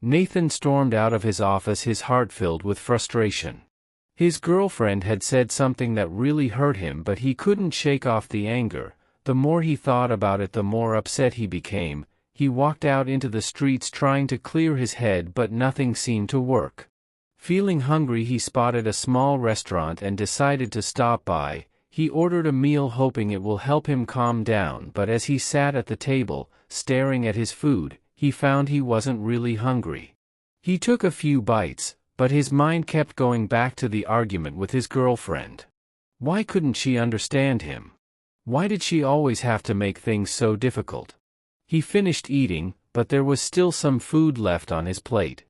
Nathan stormed out of his office, his heart filled with frustration. His girlfriend had said something that really hurt him, but he couldn't shake off the anger. The more he thought about it, the more upset he became. He walked out into the streets trying to clear his head, but nothing seemed to work. Feeling hungry, he spotted a small restaurant and decided to stop by. He ordered a meal hoping it will help him calm down, but as he sat at the table, staring at his food, he found he wasn't really hungry. He took a few bites, but his mind kept going back to the argument with his girlfriend. Why couldn't she understand him? Why did she always have to make things so difficult? He finished eating, but there was still some food left on his plate.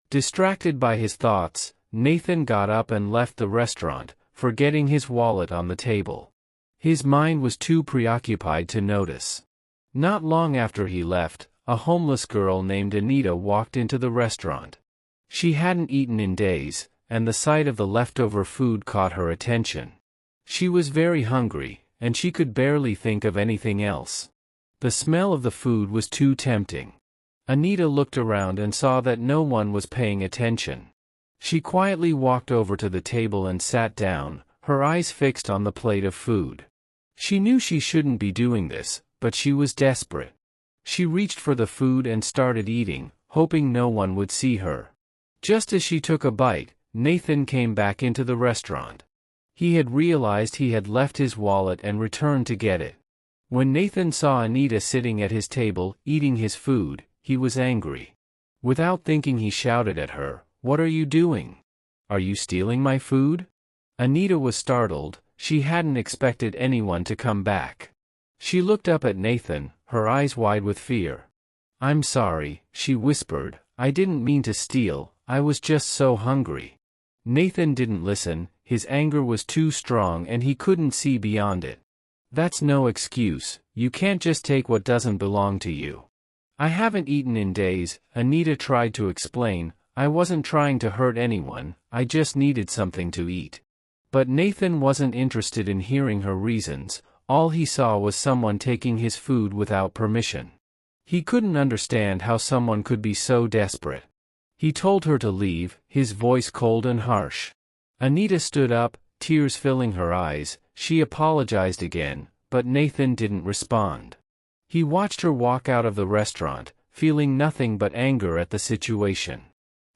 Distracted by his thoughts, Nathan got up and left the restaurant, forgetting his wallet on the table. His mind was too preoccupied to notice. Not long after he left, a homeless girl named Anita walked into the restaurant. She hadn't eaten in days, and the sight of the leftover food caught her attention. She was very hungry, and she could barely think of anything else. The smell of the food was too tempting. Anita looked around and saw that no one was paying attention. She quietly walked over to the table and sat down, her eyes fixed on the plate of food. She knew she shouldn't be doing this, but she was desperate. She reached for the food and started eating, hoping no one would see her. Just as she took a bite, Nathan came back into the restaurant. He had realized he had left his wallet and returned to get it. When Nathan saw Anita sitting at his table, eating his food, he was angry. Without thinking, he shouted at her, "What are you doing? Are you stealing my food?" Anita was startled. She hadn't expected anyone to come back. She looked up at Nathan, her eyes wide with fear. "I'm sorry," she whispered. "I didn't mean to steal, I was just so hungry." Nathan didn't listen. His anger was too strong and he couldn't see beyond it. "That's no excuse, you can't just take what doesn't belong to you." "I haven't eaten in days," Anita tried to explain. "I wasn't trying to hurt anyone, I just needed something to eat." But Nathan wasn't interested in hearing her reasons. All he saw was someone taking his food without permission. He couldn't understand how someone could be so desperate. He told her to leave, his voice cold and harsh. Anita stood up, tears filling her eyes. She apologized again, but Nathan didn't respond. He watched her walk out of the restaurant, feeling nothing but anger at the situation.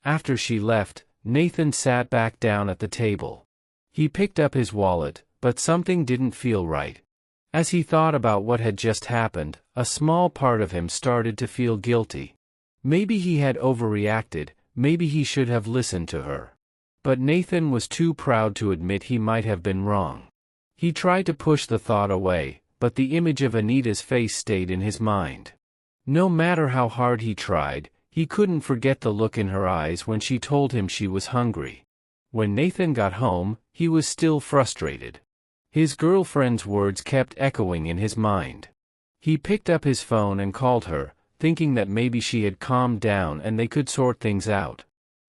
After she left, Nathan sat back down at the table. He picked up his wallet, but something didn't feel right. As he thought about what had just happened, a small part of him started to feel guilty. Maybe he had overreacted, maybe he should have listened to her. But Nathan was too proud to admit he might have been wrong. He tried to push the thought away, but the image of Anita's face stayed in his mind. No matter how hard he tried, he couldn't forget the look in her eyes when she told him she was hungry. When Nathan got home, he was still frustrated. His girlfriend's words kept echoing in his mind. He picked up his phone and called her, thinking that maybe she had calmed down and they could sort things out.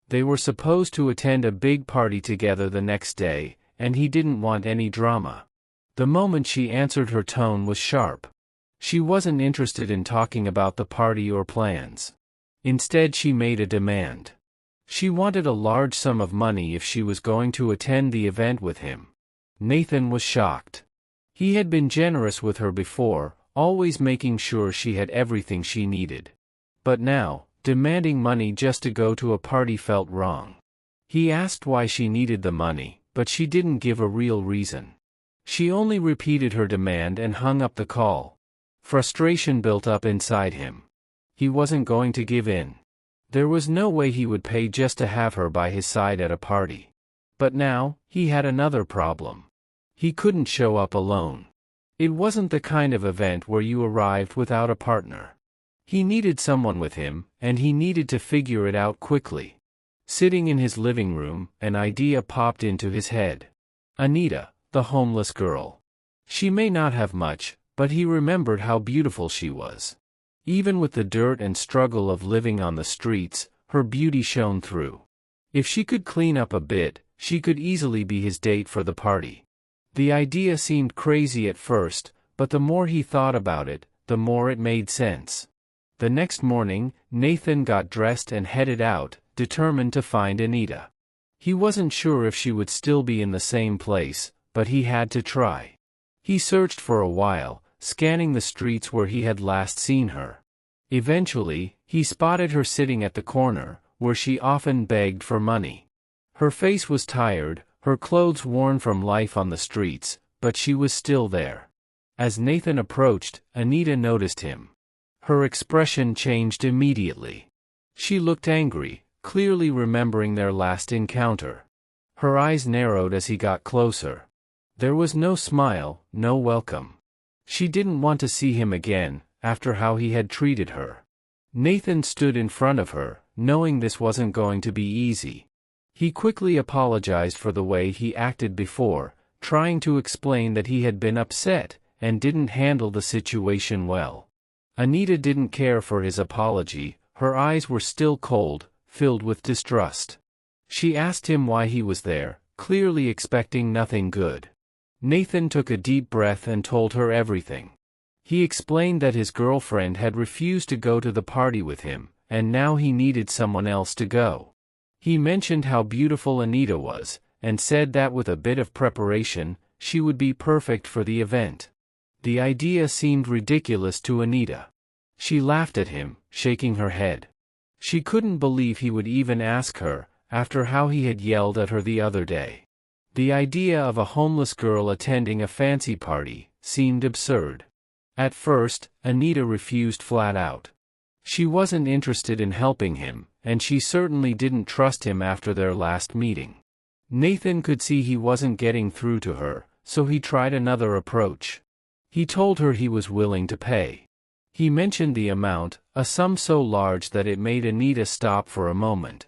They were supposed to attend a big party together the next day, and he didn't want any drama. The moment she answered, her tone was sharp. She wasn't interested in talking about the party or plans. Instead, she made a demand. She wanted a large sum of money if she was going to attend the event with him. Nathan was shocked. He had been generous with her before, always making sure she had everything she needed. But now, demanding money just to go to a party felt wrong. He asked why she needed the money, but she didn't give a real reason. She only repeated her demand and hung up the call. Frustration built up inside him. He wasn't going to give in. There was no way he would pay just to have her by his side at a party. But now, he had another problem. He couldn't show up alone. It wasn't the kind of event where you arrived without a partner. He needed someone with him, and he needed to figure it out quickly. Sitting in his living room, an idea popped into his head. Anita, the homeless girl. She may not have much, but he remembered how beautiful she was. Even with the dirt and struggle of living on the streets, her beauty shone through. If she could clean up a bit, she could easily be his date for the party. The idea seemed crazy at first, but the more he thought about it, the more it made sense. The next morning, Nathan got dressed and headed out, determined to find Anita. He wasn't sure if she would still be in the same place, but he had to try. He searched for a while, scanning the streets where he had last seen her. Eventually, he spotted her sitting at the corner, where she often begged for money. Her face was tired, her clothes worn from life on the streets, but she was still there. As Nathan approached, Anita noticed him. Her expression changed immediately. She looked angry, clearly remembering their last encounter. Her eyes narrowed as he got closer. There was no smile, no welcome. She didn't want to see him again, after how he had treated her. Nathan stood in front of her, knowing this wasn't going to be easy. He quickly apologized for the way he acted before, trying to explain that he had been upset and didn't handle the situation well. Anita didn't care for his apology, her eyes were still cold, filled with distrust. She asked him why he was there, clearly expecting nothing good. Nathan took a deep breath and told her everything. He explained that his girlfriend had refused to go to the party with him, and now he needed someone else to go. He mentioned how beautiful Anita was, and said that with a bit of preparation, she would be perfect for the event. The idea seemed ridiculous to Anita. She laughed at him, shaking her head. She couldn't believe he would even ask her, after how he had yelled at her the other day. The idea of a homeless girl attending a fancy party seemed absurd. At first, Anita refused flat out. She wasn't interested in helping him, and she certainly didn't trust him after their last meeting. Nathan could see he wasn't getting through to her, so he tried another approach. He told her he was willing to pay. He mentioned the amount, a sum so large that it made Anita stop for a moment.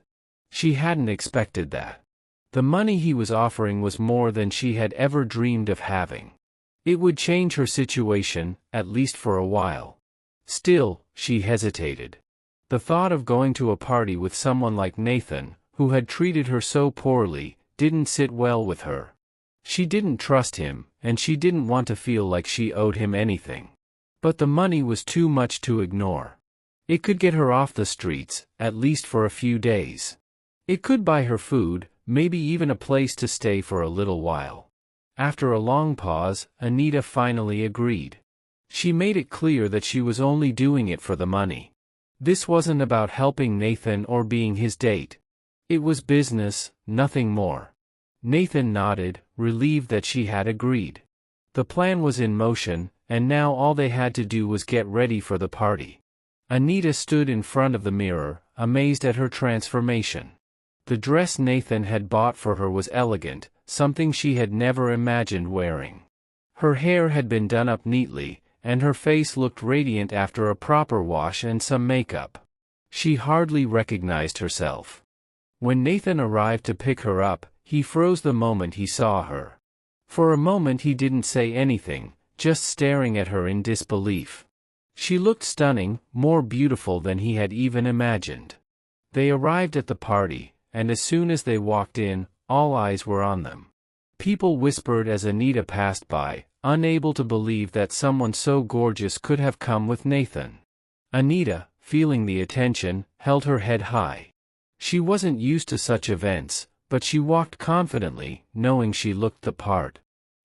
She hadn't expected that. The money he was offering was more than she had ever dreamed of having. It would change her situation, at least for a while. Still, she hesitated. The thought of going to a party with someone like Nathan, who had treated her so poorly, didn't sit well with her. She didn't trust him, and she didn't want to feel like she owed him anything. But the money was too much to ignore. It could get her off the streets, at least for a few days. It could buy her food, maybe even a place to stay for a little while. After a long pause, Anita finally agreed. She made it clear that she was only doing it for the money. This wasn't about helping Nathan or being his date. It was business, nothing more. Nathan nodded, relieved that she had agreed. The plan was in motion, and now all they had to do was get ready for the party. Anita stood in front of the mirror, amazed at her transformation. The dress Nathan had bought for her was elegant, something she had never imagined wearing. Her hair had been done up neatly, and her face looked radiant after a proper wash and some makeup. She hardly recognized herself. When Nathan arrived to pick her up, he froze the moment he saw her. For a moment he didn't say anything, just staring at her in disbelief. She looked stunning, more beautiful than he had even imagined. They arrived at the party, and as soon as they walked in, all eyes were on them. People whispered as Anita passed by, unable to believe that someone so gorgeous could have come with Nathan. Anita, feeling the attention, held her head high. She wasn't used to such events, but she walked confidently, knowing she looked the part.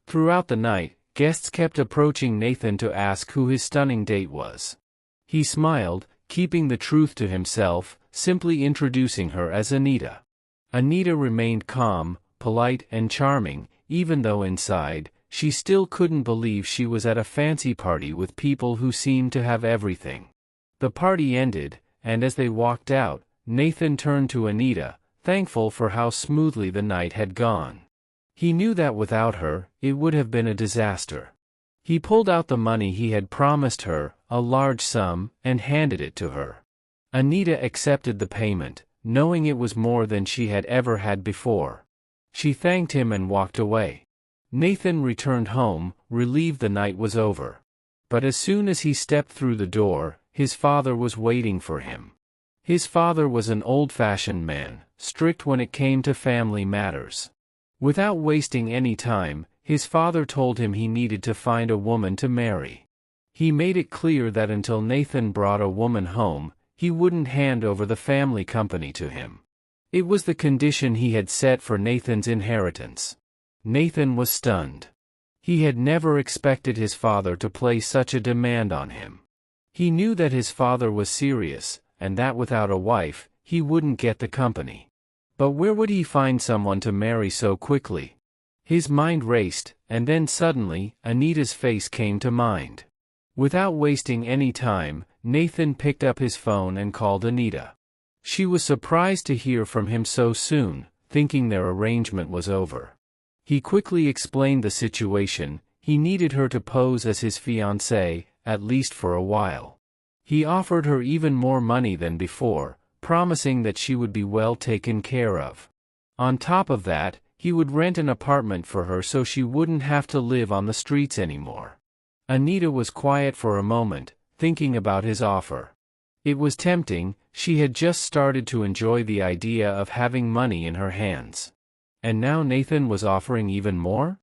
Throughout the night, guests kept approaching Nathan to ask who his stunning date was. He smiled, keeping the truth to himself, simply introducing her as Anita. Anita remained calm, polite and charming, even though inside, she still couldn't believe she was at a fancy party with people who seemed to have everything. The party ended, and as they walked out, Nathan turned to Anita, thankful for how smoothly the night had gone. He knew that without her, it would have been a disaster. He pulled out the money he had promised her, a large sum, and handed it to her. Anita accepted the payment, knowing it was more than she had ever had before. She thanked him and walked away. Nathan returned home, relieved the night was over. But as soon as he stepped through the door, his father was waiting for him. His father was an old-fashioned man, strict when it came to family matters. Without wasting any time, his father told him he needed to find a woman to marry. He made it clear that until Nathan brought a woman home, he wouldn't hand over the family company to him. It was the condition he had set for Nathan's inheritance. Nathan was stunned. He had never expected his father to place such a demand on him. He knew that his father was serious, and that without a wife, he wouldn't get the company. But where would he find someone to marry so quickly? His mind raced, and then suddenly, Anita's face came to mind. Without wasting any time, Nathan picked up his phone and called Anita. She was surprised to hear from him so soon, thinking their arrangement was over. He quickly explained the situation. He needed her to pose as his fiancée, at least for a while. He offered her even more money than before, promising that she would be well taken care of. On top of that, he would rent an apartment for her so she wouldn't have to live on the streets anymore. Anita was quiet for a moment, thinking about his offer. It was tempting. She had just started to enjoy the idea of having money in her hands. And now Nathan was offering even more?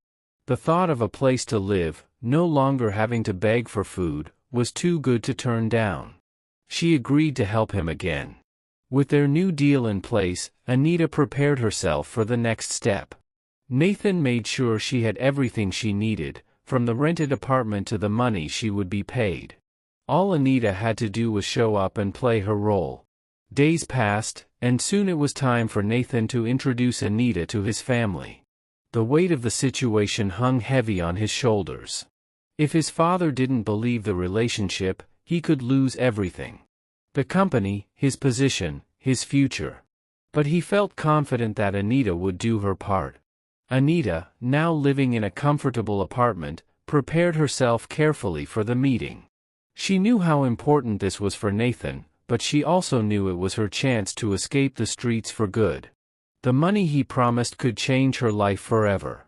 The thought of a place to live, no longer having to beg for food, was too good to turn down. She agreed to help him again. With their new deal in place, Anita prepared herself for the next step. Nathan made sure she had everything she needed, from the rented apartment to the money she would be paid. All Anita had to do was show up and play her role. Days passed, and soon it was time for Nathan to introduce Anita to his family. The weight of the situation hung heavy on his shoulders. If his father didn't believe the relationship, he could lose everything. The company, his position, his future. But he felt confident that Anita would do her part. Anita, now living in a comfortable apartment, prepared herself carefully for the meeting. She knew how important this was for Nathan, but she also knew it was her chance to escape the streets for good. The money he promised could change her life forever.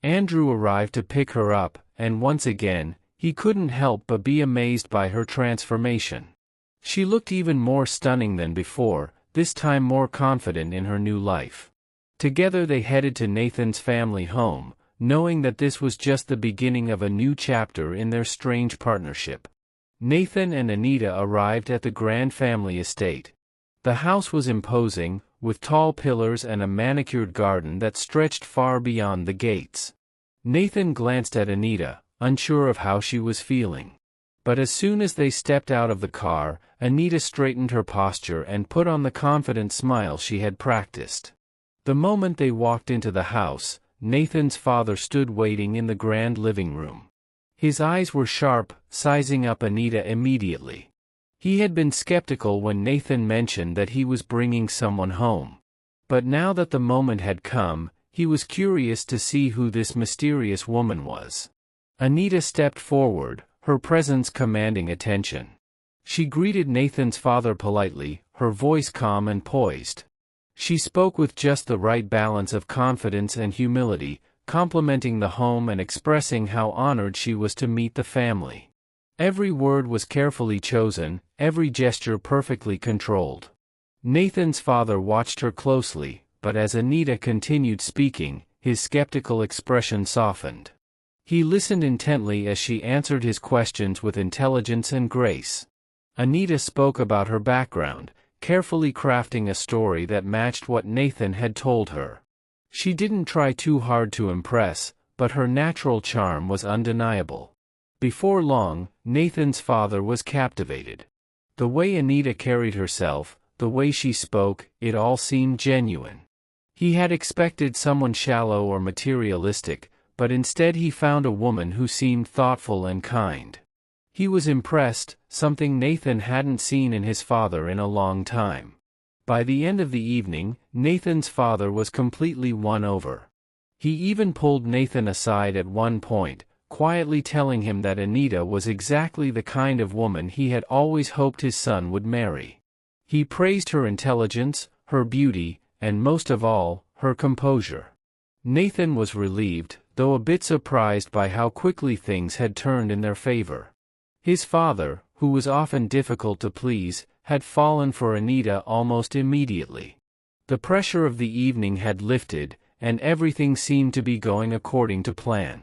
Andrew arrived to pick her up, and once again, he couldn't help but be amazed by her transformation. She looked even more stunning than before, this time more confident in her new life. Together they headed to Nathan's family home, knowing that this was just the beginning of a new chapter in their strange partnership. Nathan and Anita arrived at the grand family estate. The house was imposing, with tall pillars and a manicured garden that stretched far beyond the gates. Nathan glanced at Anita, unsure of how she was feeling. But as soon as they stepped out of the car, Anita straightened her posture and put on the confident smile she had practiced. The moment they walked into the house, Nathan's father stood waiting in the grand living room. His eyes were sharp, sizing up Anita immediately. He had been skeptical when Nathan mentioned that he was bringing someone home. But now that the moment had come, he was curious to see who this mysterious woman was. Anita stepped forward, her presence commanding attention. She greeted Nathan's father politely, her voice calm and poised. She spoke with just the right balance of confidence and humility, complimenting the home and expressing how honored she was to meet the family. Every word was carefully chosen, every gesture perfectly controlled. Nathan's father watched her closely, but as Anita continued speaking, his skeptical expression softened. He listened intently as she answered his questions with intelligence and grace. Anita spoke about her background, carefully crafting a story that matched what Nathan had told her. She didn't try too hard to impress, but her natural charm was undeniable. Before long, Nathan's father was captivated. The way Anita carried herself, the way she spoke, it all seemed genuine. He had expected someone shallow or materialistic, but instead he found a woman who seemed thoughtful and kind. He was impressed, something Nathan hadn't seen in his father in a long time. By the end of the evening, Nathan's father was completely won over. He even pulled Nathan aside at one point, quietly telling him that Anita was exactly the kind of woman he had always hoped his son would marry. He praised her intelligence, her beauty, and most of all, her composure. Nathan was relieved, though a bit surprised by how quickly things had turned in their favor. His father, who was often difficult to please, had fallen for Anita almost immediately. The pressure of the evening had lifted, and everything seemed to be going according to plan.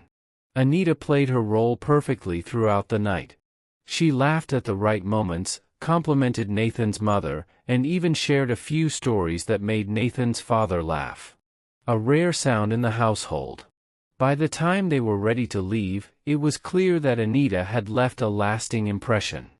Anita played her role perfectly throughout the night. She laughed at the right moments, complimented Nathan's mother, and even shared a few stories that made Nathan's father laugh. A rare sound in the household. By the time they were ready to leave, it was clear that Anita had left a lasting impression.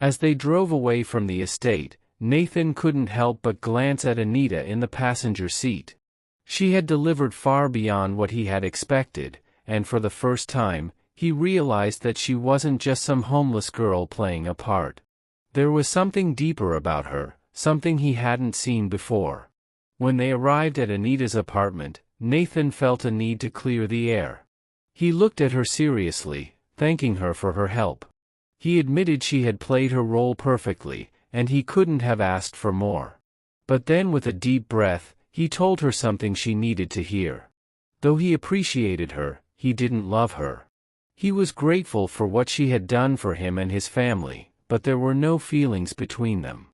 As they drove away from the estate, Nathan couldn't help but glance at Anita in the passenger seat. She had delivered far beyond what he had expected, and for the first time, he realized that she wasn't just some homeless girl playing a part. There was something deeper about her, something he hadn't seen before. When they arrived at Anita's apartment, Nathan felt a need to clear the air. He looked at her seriously, thanking her for her help. He admitted she had played her role perfectly, and he couldn't have asked for more. But then with a deep breath, he told her something she needed to hear. Though he appreciated her, he didn't love her. He was grateful for what she had done for him and his family, but there were no feelings between them.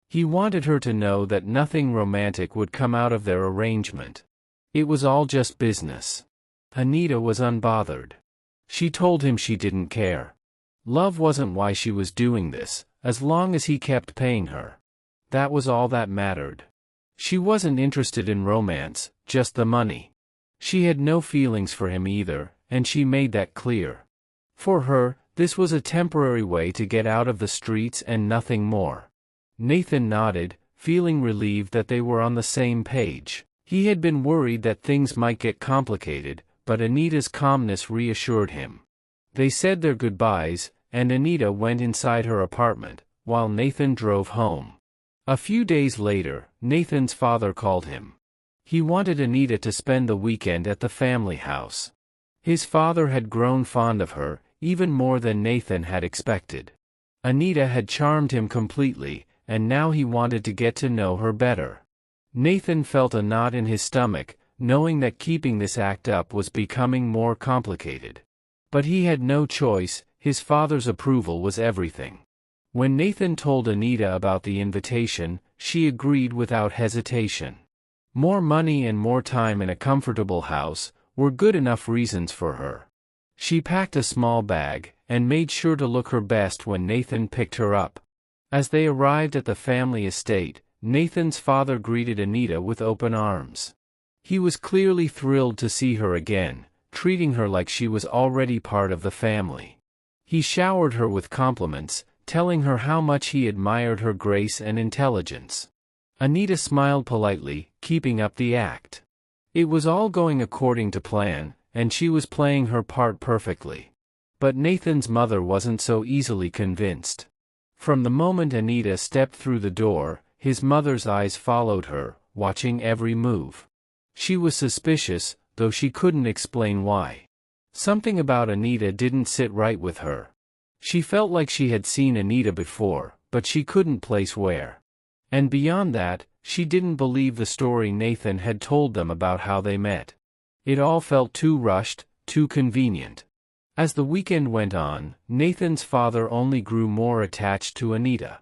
He wanted her to know that nothing romantic would come out of their arrangement. It was all just business. Anita was unbothered. She told him she didn't care. Love wasn't why she was doing this, as long as he kept paying her. That was all that mattered. She wasn't interested in romance, just the money. She had no feelings for him either, and she made that clear. For her, this was a temporary way to get out of the streets and nothing more. Nathan nodded, feeling relieved that they were on the same page. He had been worried that things might get complicated, but Anita's calmness reassured him. They said their goodbyes, and Anita went inside her apartment, while Nathan drove home. A few days later, Nathan's father called him. He wanted Anita to spend the weekend at the family house. His father had grown fond of her, even more than Nathan had expected. Anita had charmed him completely, and now he wanted to get to know her better. Nathan felt a knot in his stomach, knowing that keeping this act up was becoming more complicated. But he had no choice, his father's approval was everything. When Nathan told Anita about the invitation, she agreed without hesitation. More money and more time in a comfortable house were good enough reasons for her. She packed a small bag, and made sure to look her best when Nathan picked her up. As they arrived at the family estate, Nathan's father greeted Anita with open arms. He was clearly thrilled to see her again, treating her like she was already part of the family. He showered her with compliments, telling her how much he admired her grace and intelligence. Anita smiled politely, keeping up the act. It was all going according to plan, and she was playing her part perfectly. But Nathan's mother wasn't so easily convinced. From the moment Anita stepped through the door, his mother's eyes followed her, watching every move. She was suspicious, though she couldn't explain why. Something about Anita didn't sit right with her. She felt like she had seen Anita before, but she couldn't place where. And beyond that, she didn't believe the story Nathan had told them about how they met. It all felt too rushed, too convenient. As the weekend went on, Nathan's father only grew more attached to Anita.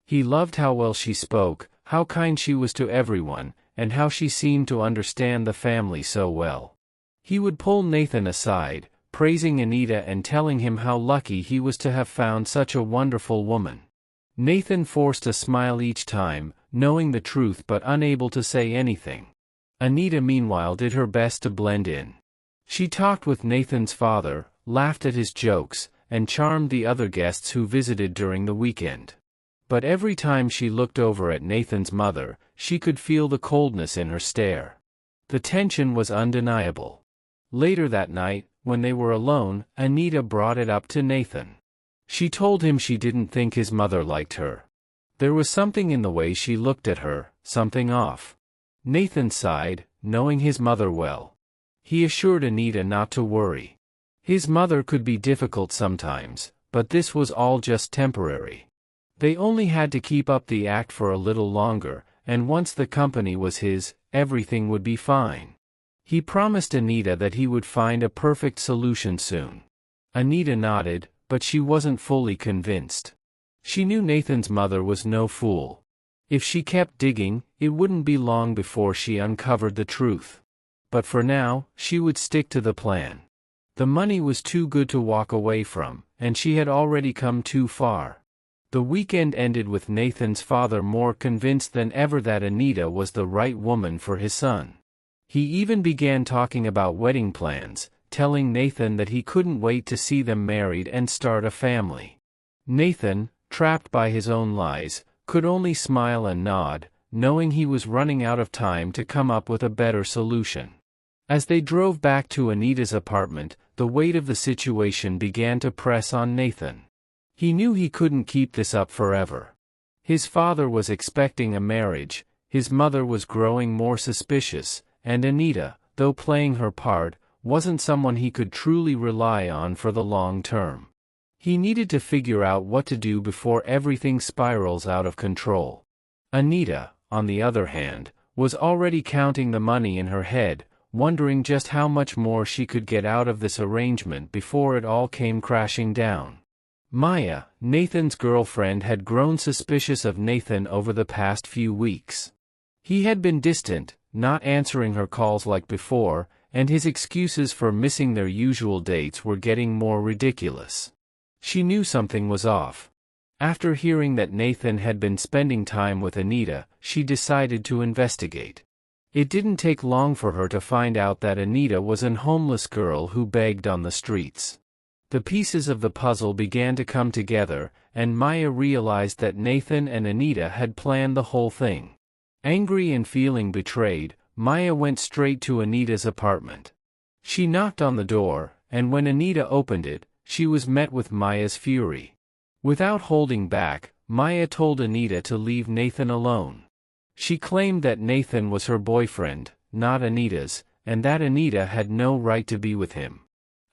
He loved how well she spoke, how kind she was to everyone, and how she seemed to understand the family so well. He would pull Nathan aside, praising Anita and telling him how lucky he was to have found such a wonderful woman. Nathan forced a smile each time, knowing the truth but unable to say anything. Anita meanwhile did her best to blend in. She talked with Nathan's father, laughed at his jokes, and charmed the other guests who visited during the weekend. But every time she looked over at Nathan's mother, she could feel the coldness in her stare. The tension was undeniable. Later that night, when they were alone, Anita brought it up to Nathan. She told him she didn't think his mother liked her. There was something in the way she looked at her, something off. Nathan sighed, knowing his mother well. He assured Anita not to worry. His mother could be difficult sometimes, but this was all just temporary. They only had to keep up the act for a little longer, and once the company was his, everything would be fine. He promised Anita that he would find a perfect solution soon. Anita nodded, but she wasn't fully convinced. She knew Nathan's mother was no fool. If she kept digging, it wouldn't be long before she uncovered the truth. But for now, she would stick to the plan. The money was too good to walk away from, and she had already come too far. The weekend ended with Nathan's father more convinced than ever that Anita was the right woman for his son. He even began talking about wedding plans, telling Nathan that he couldn't wait to see them married and start a family. Nathan, trapped by his own lies, could only smile and nod, knowing he was running out of time to come up with a better solution. As they drove back to Anita's apartment, the weight of the situation began to press on Nathan. He knew he couldn't keep this up forever. His father was expecting a marriage, his mother was growing more suspicious, and Anita, though playing her part, wasn't someone he could truly rely on for the long term. He needed to figure out what to do before everything spirals out of control. Anita, on the other hand, was already counting the money in her head, wondering just how much more she could get out of this arrangement before it all came crashing down. Maya, Nathan's girlfriend, had grown suspicious of Nathan over the past few weeks. He had been distant, not answering her calls like before, and his excuses for missing their usual dates were getting more ridiculous. She knew something was off. After hearing that Nathan had been spending time with Anita, she decided to investigate. It didn't take long for her to find out that Anita was an homeless girl who begged on the streets. The pieces of the puzzle began to come together, and Maya realized that Nathan and Anita had planned the whole thing. Angry and feeling betrayed, Maya went straight to Anita's apartment. She knocked on the door, and when Anita opened it, she was met with Maya's fury. Without holding back, Maya told Anita to leave Nathan alone. She claimed that Nathan was her boyfriend, not Anita's, and that Anita had no right to be with him.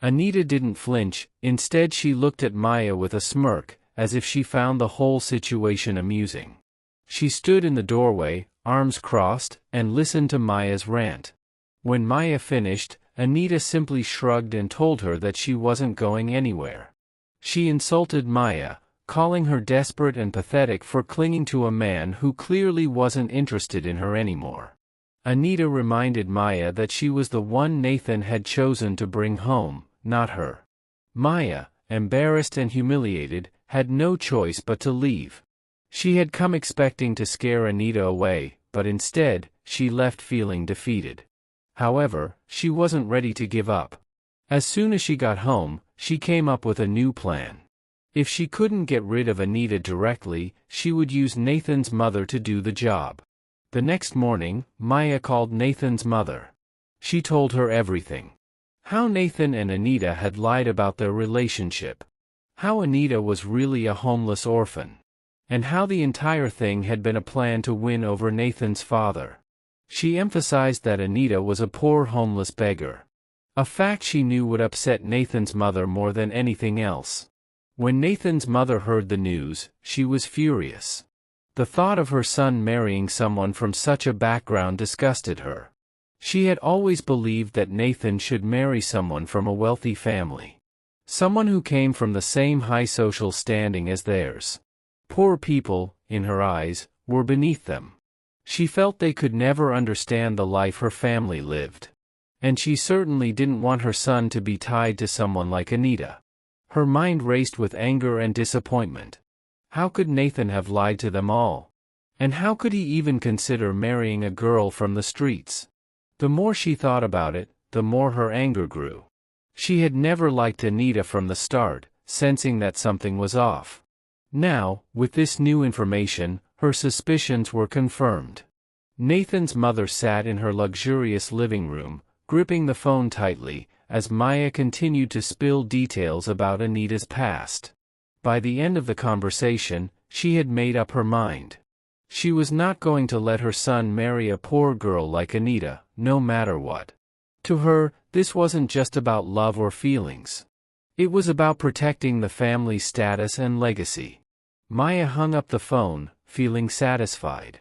Anita didn't flinch, instead she looked at Maya with a smirk, as if she found the whole situation amusing. She stood in the doorway, arms crossed, and listened to Maya's rant. When Maya finished, Anita simply shrugged and told her that she wasn't going anywhere. She insulted Maya, calling her desperate and pathetic for clinging to a man who clearly wasn't interested in her anymore. Anita reminded Maya that she was the one Nathan had chosen to bring home, not her. Maya, embarrassed and humiliated, had no choice but to leave. She had come expecting to scare Anita away, but instead, she left feeling defeated. However, she wasn't ready to give up. As soon as she got home, she came up with a new plan. If she couldn't get rid of Anita directly, she would use Nathan's mother to do the job. The next morning, Maya called Nathan's mother. She told her everything. How Nathan and Anita had lied about their relationship. How Anita was really a homeless orphan. And how the entire thing had been a plan to win over Nathan's father. She emphasized that Anita was a poor homeless beggar. A fact she knew would upset Nathan's mother more than anything else. When Nathan's mother heard the news, she was furious. The thought of her son marrying someone from such a background disgusted her. She had always believed that Nathan should marry someone from a wealthy family. Someone who came from the same high social standing as theirs. Poor people, in her eyes, were beneath them. She felt they could never understand the life her family lived. And she certainly didn't want her son to be tied to someone like Anita. Her mind raced with anger and disappointment. How could Nathan have lied to them all? And how could he even consider marrying a girl from the streets? The more she thought about it, the more her anger grew. She had never liked Anita from the start, sensing that something was off. Now, with this new information, her suspicions were confirmed. Nathan's mother sat in her luxurious living room, gripping the phone tightly, as Maya continued to spill details about Anita's past. By the end of the conversation, she had made up her mind. She was not going to let her son marry a poor girl like Anita, no matter what. To her, this wasn't just about love or feelings. It was about protecting the family's status and legacy. Maya hung up the phone, feeling satisfied.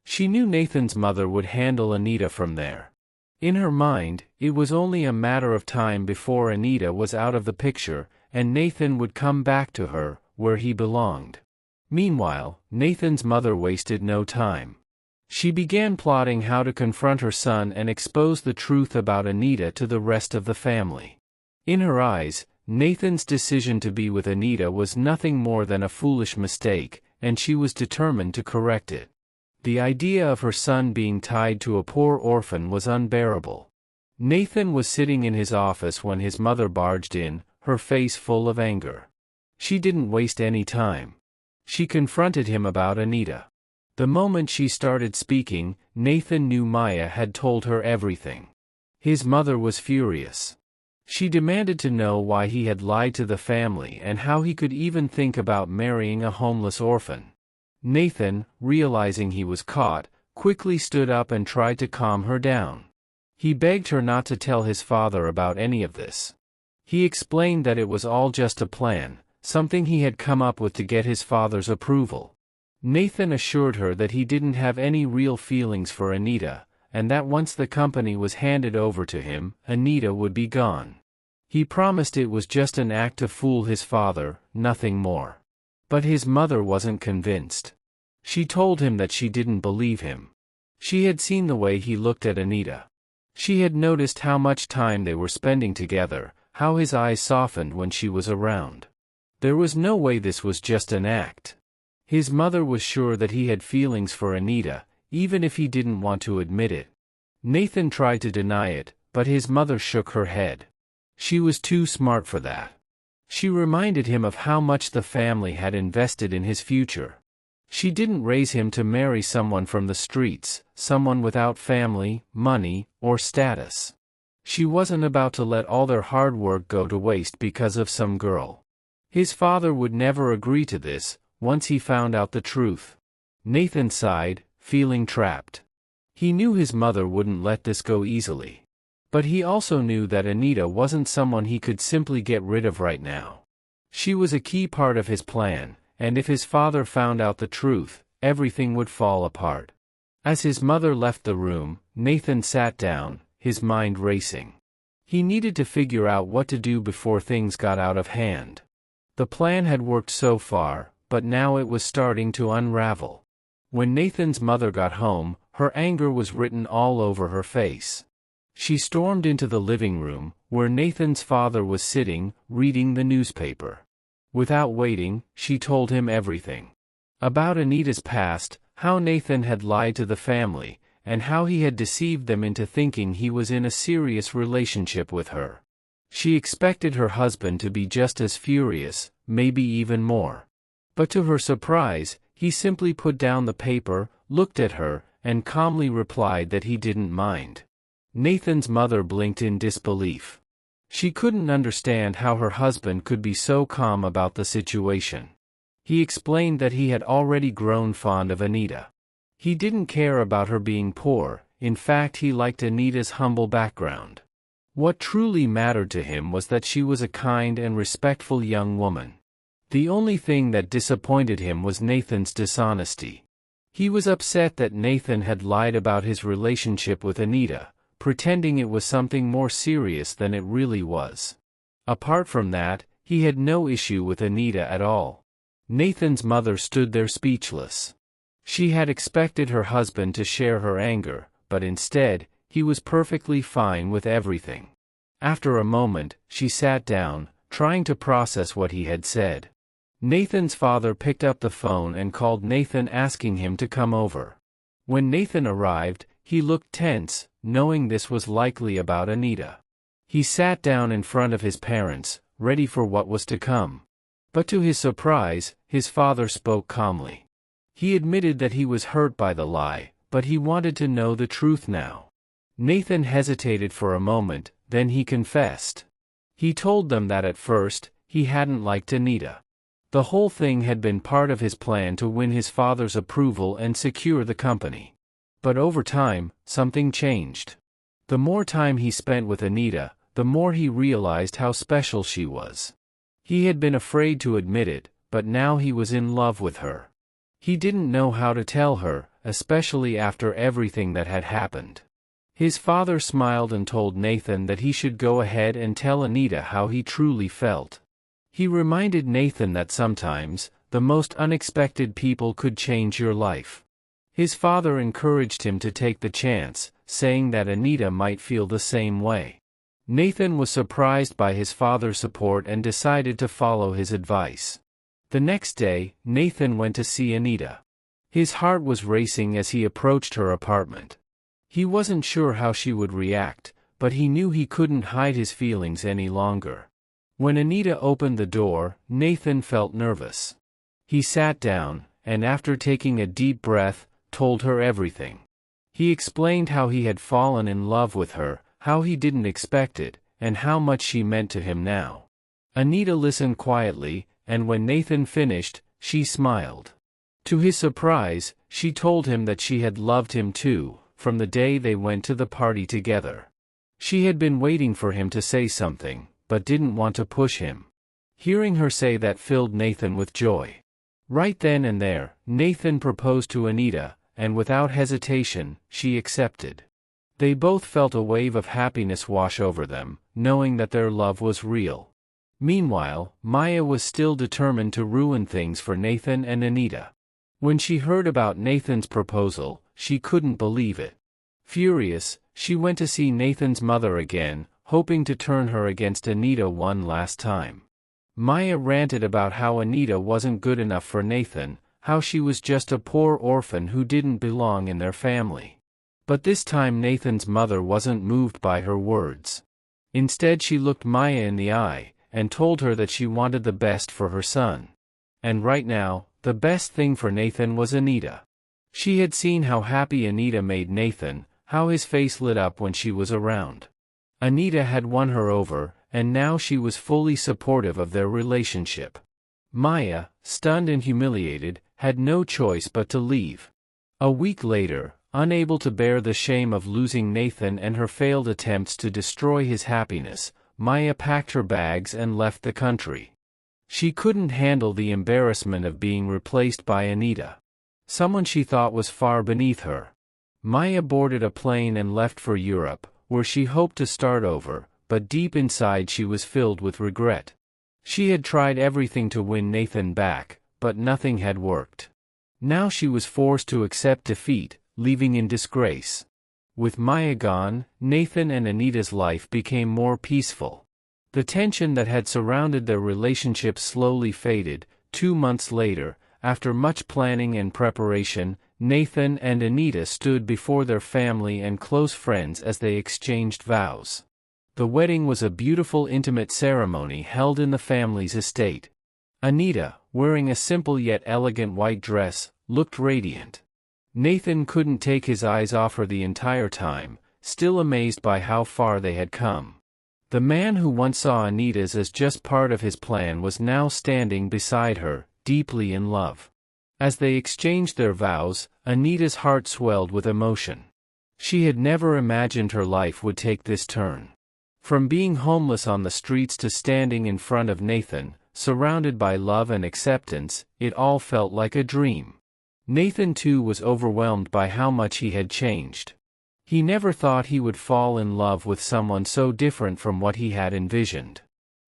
She knew Nathan's mother would handle Anita from there. In her mind, it was only a matter of time before Anita was out of the picture, and Nathan would come back to her, where he belonged. Meanwhile, Nathan's mother wasted no time. She began plotting how to confront her son and expose the truth about Anita to the rest of the family. In her eyes, Nathan's decision to be with Anita was nothing more than a foolish mistake, and she was determined to correct it. The idea of her son being tied to a poor orphan was unbearable. Nathan was sitting in his office when his mother barged in, her face full of anger. She didn't waste any time. She confronted him about Anita. The moment she started speaking, Nathan knew Maya had told her everything. His mother was furious. She demanded to know why he had lied to the family and how he could even think about marrying a homeless orphan. Nathan, realizing he was caught, quickly stood up and tried to calm her down. He begged her not to tell his father about any of this. He explained that it was all just a plan, something he had come up with to get his father's approval. Nathan assured her that he didn't have any real feelings for Anita, and that once the company was handed over to him, Anita would be gone. He promised it was just an act to fool his father, nothing more. But his mother wasn't convinced. She told him that she didn't believe him. She had seen the way he looked at Anita. She had noticed how much time they were spending together, how his eyes softened when she was around. There was no way this was just an act. His mother was sure that he had feelings for Anita, even if he didn't want to admit it. Nathan tried to deny it, but his mother shook her head. She was too smart for that. She reminded him of how much the family had invested in his future. She didn't raise him to marry someone from the streets, someone without family, money, or status. She wasn't about to let all their hard work go to waste because of some girl. His father would never agree to this, once he found out the truth. Nathan sighed, feeling trapped. He knew his mother wouldn't let this go easily. But he also knew that Anita wasn't someone he could simply get rid of right now. She was a key part of his plan, and if his father found out the truth, everything would fall apart. As his mother left the room, Nathan sat down, his mind racing. He needed to figure out what to do before things got out of hand. The plan had worked so far, but now it was starting to unravel. When Nathan's mother got home, her anger was written all over her face. She stormed into the living room, where Nathan's father was sitting, reading the newspaper. Without waiting, she told him everything. About Anita's past, how Nathan had lied to the family, and how he had deceived them into thinking he was in a serious relationship with her. She expected her husband to be just as furious, maybe even more. But to her surprise, he simply put down the paper, looked at her, and calmly replied that he didn't mind. Nathan's mother blinked in disbelief. She couldn't understand how her husband could be so calm about the situation. He explained that he had already grown fond of Anita. He didn't care about her being poor, in fact he liked Anita's humble background. What truly mattered to him was that she was a kind and respectful young woman. The only thing that disappointed him was Nathan's dishonesty. He was upset that Nathan had lied about his relationship with Anita, pretending it was something more serious than it really was. Apart from that, he had no issue with Anita at all. Nathan's mother stood there speechless. She had expected her husband to share her anger, but instead, he was perfectly fine with everything. After a moment, she sat down, trying to process what he had said. Nathan's father picked up the phone and called Nathan asking him to come over. When Nathan arrived, he looked tense, knowing this was likely about Anita. He sat down in front of his parents, ready for what was to come. But to his surprise, his father spoke calmly. He admitted that he was hurt by the lie, but he wanted to know the truth now. Nathan hesitated for a moment, then he confessed. He told them that at first, he hadn't liked Anita. The whole thing had been part of his plan to win his father's approval and secure the company. But over time, something changed. The more time he spent with Anita, the more he realized how special she was. He had been afraid to admit it, but now he was in love with her. He didn't know how to tell her, especially after everything that had happened. His father smiled and told Nathan that he should go ahead and tell Anita how he truly felt. He reminded Nathan that sometimes, the most unexpected people could change your life. His father encouraged him to take the chance, saying that Anita might feel the same way. Nathan was surprised by his father's support and decided to follow his advice. The next day, Nathan went to see Anita. His heart was racing as he approached her apartment. He wasn't sure how she would react, but he knew he couldn't hide his feelings any longer. When Anita opened the door, Nathan felt nervous. He sat down, and after taking a deep breath, told her everything. He explained how he had fallen in love with her, how he didn't expect it, and how much she meant to him now. Anita listened quietly, and when Nathan finished, she smiled. To his surprise, she told him that she had loved him too, from the day they went to the party together. She had been waiting for him to say something, but didn't want to push him. Hearing her say that filled Nathan with joy. Right then and there, Nathan proposed to Anita, and without hesitation, she accepted. They both felt a wave of happiness wash over them, knowing that their love was real. Meanwhile, Maya was still determined to ruin things for Nathan and Anita. When she heard about Nathan's proposal, she couldn't believe it. Furious, she went to see Nathan's mother again, hoping to turn her against Anita one last time. Maya ranted about how Anita wasn't good enough for Nathan, how she was just a poor orphan who didn't belong in their family. But this time Nathan's mother wasn't moved by her words. Instead she looked Maya in the eye, and told her that she wanted the best for her son. And right now, the best thing for Nathan was Anita. She had seen how happy Anita made Nathan, how his face lit up when she was around. Anita had won her over, and now she was fully supportive of their relationship. Maya, stunned and humiliated, had no choice but to leave. A week later, unable to bear the shame of losing Nathan and her failed attempts to destroy his happiness, Maya packed her bags and left the country. She couldn't handle the embarrassment of being replaced by Anita, someone she thought was far beneath her. Maya boarded a plane and left for Europe, where she hoped to start over, but deep inside she was filled with regret. She had tried everything to win Nathan back, but nothing had worked. Now she was forced to accept defeat, leaving in disgrace. With Maya gone, Nathan and Anita's life became more peaceful. The tension that had surrounded their relationship slowly faded. 2 months later, after much planning and preparation, Nathan and Anita stood before their family and close friends as they exchanged vows. The wedding was a beautiful intimate ceremony held in the family's estate. Anita, wearing a simple yet elegant white dress, looked radiant. Nathan couldn't take his eyes off her the entire time, still amazed by how far they had come. The man who once saw Anita's as just part of his plan was now standing beside her, deeply in love. As they exchanged their vows, Anita's heart swelled with emotion. She had never imagined her life would take this turn. From being homeless on the streets to standing in front of Nathan, surrounded by love and acceptance, it all felt like a dream. Nathan too was overwhelmed by how much he had changed. He never thought he would fall in love with someone so different from what he had envisioned.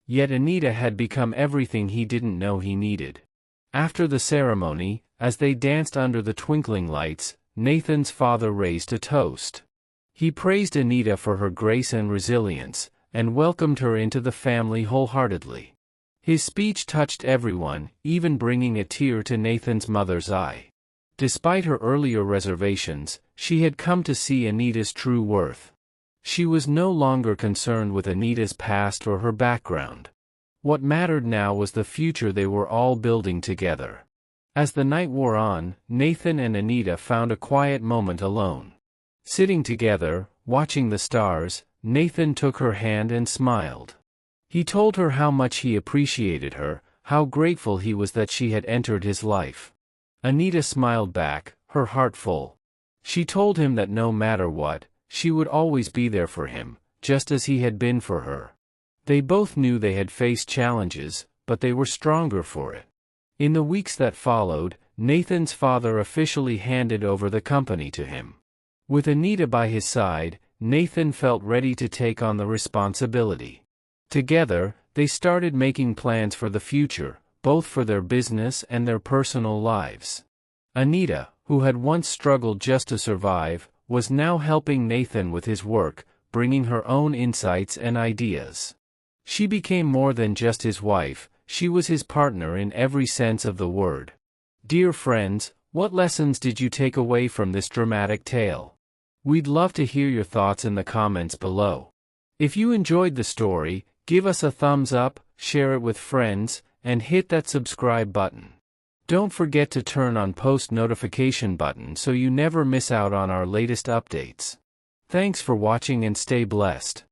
Yet Anita had become everything he didn't know he needed. After the ceremony, as they danced under the twinkling lights, Nathan's father raised a toast. He praised Anita for her grace and resilience, and welcomed her into the family wholeheartedly. His speech touched everyone, even bringing a tear to Nathan's mother's eye. Despite her earlier reservations, she had come to see Anita's true worth. She was no longer concerned with Anita's past or her background. What mattered now was the future they were all building together. As the night wore on, Nathan and Anita found a quiet moment alone. Sitting together, watching the stars, Nathan took her hand and smiled. He told her how much he appreciated her, how grateful he was that she had entered his life. Anita smiled back, her heart full. She told him that no matter what, she would always be there for him, just as he had been for her. They both knew they had faced challenges, but they were stronger for it. In the weeks that followed, Nathan's father officially handed over the company to him. With Anita by his side, Nathan felt ready to take on the responsibility. Together, they started making plans for the future, both for their business and their personal lives. Anita, who had once struggled just to survive, was now helping Nathan with his work, bringing her own insights and ideas. She became more than just his wife, she was his partner in every sense of the word. Dear friends, what lessons did you take away from this dramatic tale? We'd love to hear your thoughts in the comments below. If you enjoyed the story, give us a thumbs up, share it with friends, and hit that subscribe button. Don't forget to turn on post notification button so you never miss out on our latest updates. Thanks for watching and stay blessed.